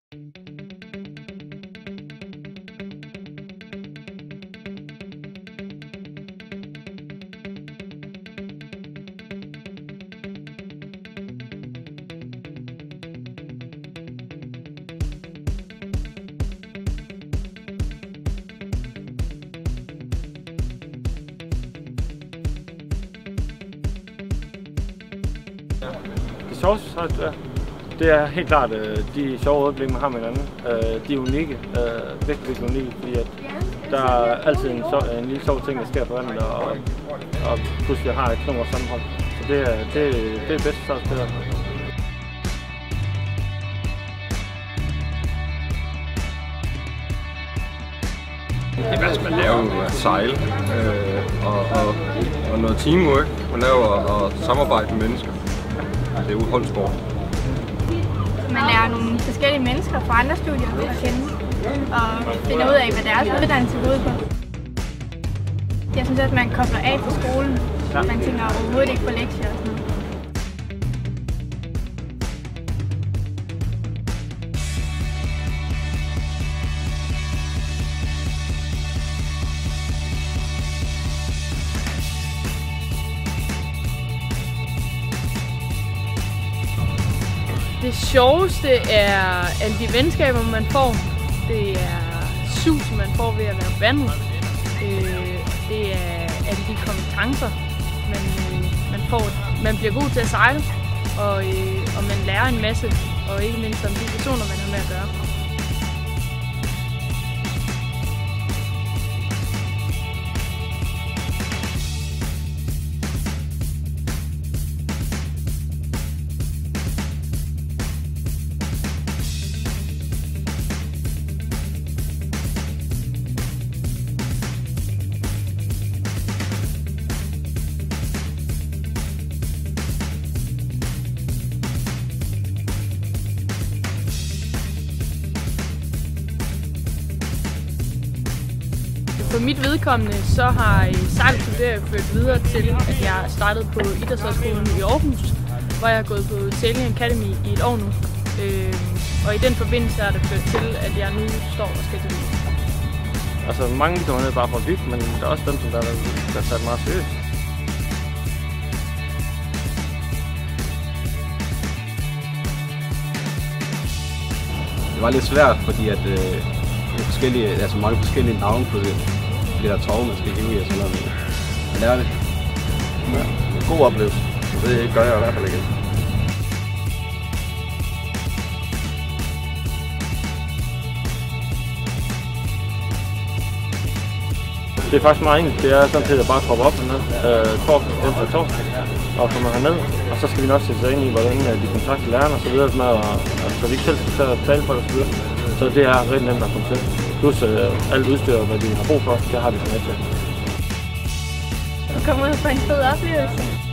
Det sjoveste, det er helt klart de sjove øjeblikke, man har med hinanden. De er unikke, virkelig unikke, fordi at der er altid en lille sjov ting, der sker for hinanden, og pludselig har et knummer sammenhold. Så det er det bedste spiller. Det værste, man laver jo at sejle og noget teamwork. Man laver og samarbejde med mennesker. Det er jo holdsport. Man lærer nogle forskellige mennesker fra andre studier at kende og finder ud af, hvad deres uddannelse går ud på. Jeg synes, at man kobler af på skolen. Man tænker overhovedet ikke på lektier og sådan noget. Det sjoveste er alle de venskaber, man får. Det er sus, man får ved at være vandet. Det er alle de kompetencer, man får. Man bliver god til at sejle, og man lærer en masse, og ikke mindst om de personer, man har med at gøre. For mit vedkommende, så har sejlstudiet ført videre til, at jeg startede på Idrætshøjskolen i Aarhus, hvor jeg har gået på Sailing Academy i et år nu. Og i den forbindelse har det ført til, at jeg nu står og skal til det. Altså mange kommer ned bare for vidt, men der er også dem, der tager det meget seriøst. Det var lidt svært, fordi at mange forskellige navne på det der tov, man skal hive i og sådan noget. Jeg lærer det. Ja, en god oplevelse. Det gør jeg i hvert fald igen. Det er faktisk meget enkelt. Det er sådan set at bare troppe op hernede, torsdag, og kommer herned. Og så skal vi nok sætte sig ind i, hvordan de kontakter lærerne og så videre, så vi ikke selv skal tale for det og så videre. Så det er rigtig nemt at komme til. Plus alt udstyr, hvad vi har brug for, det har vi med til. Du kommer ud og får en fed oplevelse.